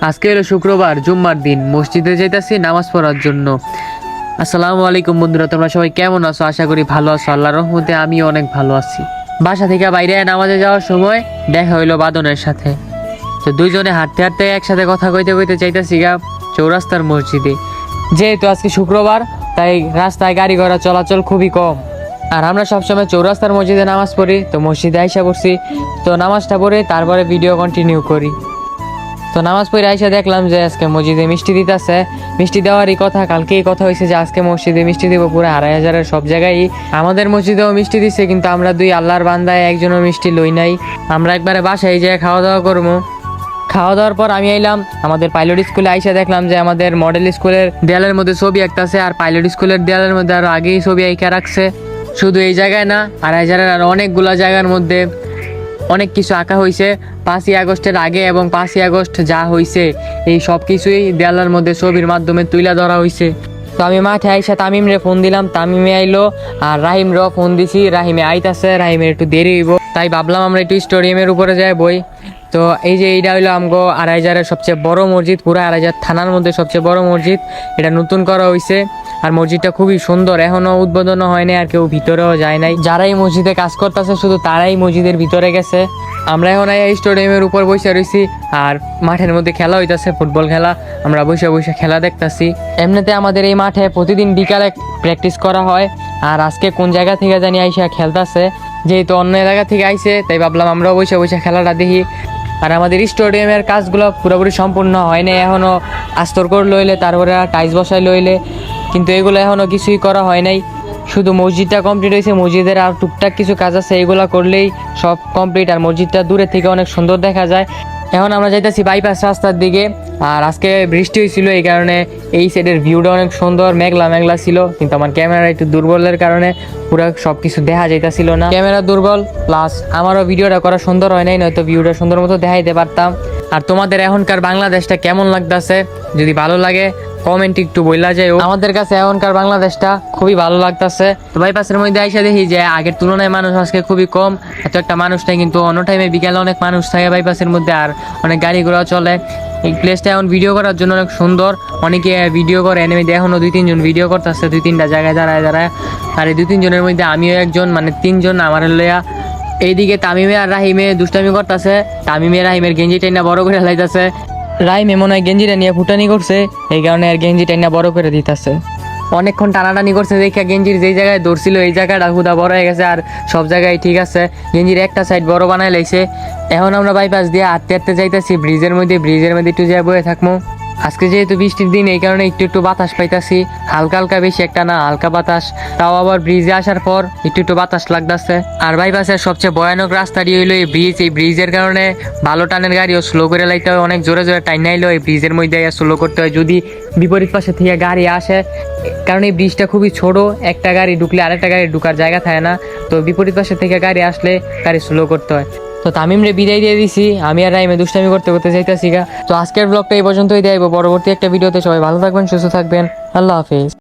আজকে হলো শুক্রবার, জুম্মার দিন। মসজিদে যাইতাছি নামাজ পড়ার জন্য। আসসালামু আলাইকুম বন্ধুরা, তোমরা সবাই কেমন আছো? আশা করি ভালো আছো। আল্লাহর রহমতে আমিও অনেক ভালো আছি। বাসা থেকে বাইরে নামাজে যাওয়ার সময় দেখা হইলো বাদনের সাথে। তো দুইজনে হাঁটতে হাঁটতে একসাথে কথা কইতে কইতে চাইতেছি গা চৌরাস্তার মসজিদে। যেহেতু আজকে শুক্রবার, তাই রাস্তায় গাড়ি ঘোড়া চলাচল খুবই কম। আর আমরা সবসময় চৌরাস্তার মসজিদে নামাজ পড়ি, তো মসজিদে আইসা পড়ছি। তো নামাজটা পড়ে তারপরে ভিডিও কন্টিনিউ করি। তো নামাজ পড়ে আইসা দেখলাম যে আজকে মসজিদে মিষ্টি দিতেছে। মিষ্টি দেওয়ারই কথা, কালকেই কথা হয়েছে যে আজকে মসজিদে মিষ্টি দিব পুরো 2500-এর সব জায়গায়। আমাদের মসজিদেও মিষ্টি দিচ্ছে, কিন্তু আমরা দুই আল্লাহর বান্দায় একজনও মিষ্টি লই নাই। আমরা একবারে বাসায় যেয়ে খাওয়া দাওয়া করবো। খাওয়া দাওয়ার পর আমি আইলাম আমাদের পাইলট স্কুলে। আইসা দেখলাম যে আমাদের মডেল স্কুলের দেয়ালের মধ্যে ছবি আঁকতেছে, আর পাইলট স্কুলের দেয়ালের মধ্যে আরো আগেই ছবি আঁকা রাখছে। শুধু এই জায়গায় না, 2500-এর আর অনেকগুলা জায়গার মধ্যে অনেক কিছু আঁকা হয়েছে 5ই আগস্টের আগে, এবং 5ই আগস্ট যা হয়েছে এই সব কিছুই দেয়ালের মধ্যে ছবির মাধ্যমে তুলে ধরা হয়েছে। তো আমি মাঠে আইসা তামিমরে ফোন দিলাম, তামিমে আইলো। আর রাহিমরাও ফোন দিছি, রাহিমে আইতাছে। রাহিমের একটু দেরি হইব, তাই ভাবলাম আমরা একটু স্টেডিয়ামের উপরে যাই বই। তো এই যে এইটা হইলো আমগো 2500-এর সবচেয়ে বড় মসজিদ, পুরো 2500 থানার মধ্যে সবচেয়ে বড় মসজিদ। এটা নতুন করা হয়েছে, আর মসজিদটা খুবই সুন্দর। এখনো উদ্বোধন হয়নি, আর কেউ ভিতরেও যায় নাই। যারা এই মসজিদে কাজ করতেছে শুধু তারাই মসজিদের ভিতরে গেছে। আমরা এখন এই স্টেডিয়ামের উপর বসে রয়েছি, আর মাঠের মধ্যে খেলা হইতাছে, ফুটবল খেলা। আমরা বসে বসে খেলা দেখতাছি। এমনিতে আমাদের এই মাঠে প্রতিদিন বিকালে প্র্যাকটিস করা হয়। আর আজকে কোন জায়গা থেকে জানি আইসা খেলতেছে, যেহেতু অন্য এলাকা থেকে আইছে, তাই ভাবলাম আমরাও বসে বসে খেলাটা দেখি। আর আমাদের স্টেডিয়ামের কাজগুলো পুরোপুরি সম্পূর্ণ হয়নি এখনও। আস্তর করে লইলে, তারপরে টাইলস বসাই লইলে, কিন্তু এগুলো এখনও কিছুই করা হয় নাই। শুধু মসজিদটা কমপ্লিট হয়েছে, মসজিদের আর টুকটাক কিছু কাজ আছে, এগুলো করলেই সব কমপ্লিট। আর মসজিদটা দূরে থেকে অনেক সুন্দর দেখা যায়। এখন আমরা যাইতেছি বাইপাস রাস্তার দিকে। আর আজকে বৃষ্টি হয়েছিল, এই কারণে এই সাইডের ভিউটা অনেক সুন্দর। মেঘলা মেঘলা ছিল, কিন্তু আমার ক্যামেরা একটু দুর্বলের কারণে পুরো সব কিছু দেখা যাইতেছিল না। ক্যামেরা দুর্বল, প্লাস আমারও ভিডিওটা করা সুন্দর হয় নাই, নয়তো ভিডিওটা সুন্দর মতো দেখাইতে পারতাম। আর তোমাদের এখনকার বাংলাদেশটা কেমন লাগতেছে? যদি ভালো লাগে কমেন্ট একটু বইলা যায়। আমাদের কাছে এখনকার বাংলাদেশটা খুবই ভালো লাগতেছে। তো বাইপাসের মধ্যে আইসা দেখি যে আগের তুলনায় মানুষ আজকে খুবই কম, এত একটা মানুষ নেই। কিন্তু অন্য টাইমে বিকেলে অনেক মানুষ থাকে বাইপাসের মধ্যে, আর অনেক গাড়ি ঘোড়া চলে। এই প্লেসটা এখন ভিডিও করার জন্য অনেক সুন্দর। অনেকে ভিডিও করে, এনে এখনো 2-3 জন ভিডিও করতেছে 2-3টা জায়গায় দাঁড়ায় দাঁড়ায়। আর এই 2-3 জনের মধ্যে আমিও একজন, মানে 3 জন আমার লইয়া। এইদিকে তামিমে আর রাহিমে দুষ্টামি করতেছে। তামিমে রাহিমের গেঞ্জি টাইনা বড় করে লাইতেছে। রাহিমে মনে হয় গেঞ্জিটা নিয়ে ফুটানি করছে, এই কারণে আর গেঞ্জি টাইনা বড় করে দিতেছে। অনেকক্ষণ টানাটানি করছে, দেখে গেঞ্জির যেই জায়গায় ধরছিল এই জায়গাটা হুদা বড় হয়ে গেছে, আর সব জায়গায় ঠিক আছে। গেঞ্জির একটা সাইড বড় বানায় লাইছে। এখন আমরা বাইপাস দিয়ে হাঁটতে হাঁটতে যাইতেছি ব্রিজের মধ্যে একটু যাই বয়ে থাকবো। আজকে যেহেতু বৃষ্টির দিন, এই কারণে একটু একটু বাতাস পাইতাছি, হালকা হালকা, বেশি একটা না, হালকা বাতাস। তাও আবার ব্রিজে আসার পর একটু একটু বাতাস লাগতেছে। আর বাইপাসের সবচেয়ে ভয়ানক রাস্তাটি হইলো এই ব্রিজ। এই ব্রিজের কারণে ভালো টানের গাড়িও স্লো করে লাইতে হয়, অনেক জোরে জোরে টাইন নাইলেও এই ব্রিজের মধ্যে স্লো করতে হয় যদি বিপরীত পাশে থেকে গাড়ি আসে। কারণ এই ব্রিজটা খুবই ছোট, একটা গাড়ি ঢুকলে আরেকটা গাড়ি ঢুকার জায়গা থাকে না। তো বিপরীত পাশে থেকে গাড়ি আসলে গাড়ি স্লো করতে হয়। তো তামিমরে বিদায় দিয়ে দিছি, আমি আর রাইমে দুষ্টামি করতে করতে যাইতেছি গা। তো আজকের ব্লগটা এই পর্যন্তই দেখাইবো। পরবর্তী একটা ভিডিওতে সবাই ভালো থাকবেন, সুস্থ থাকবেন। আল্লাহ হাফেজ।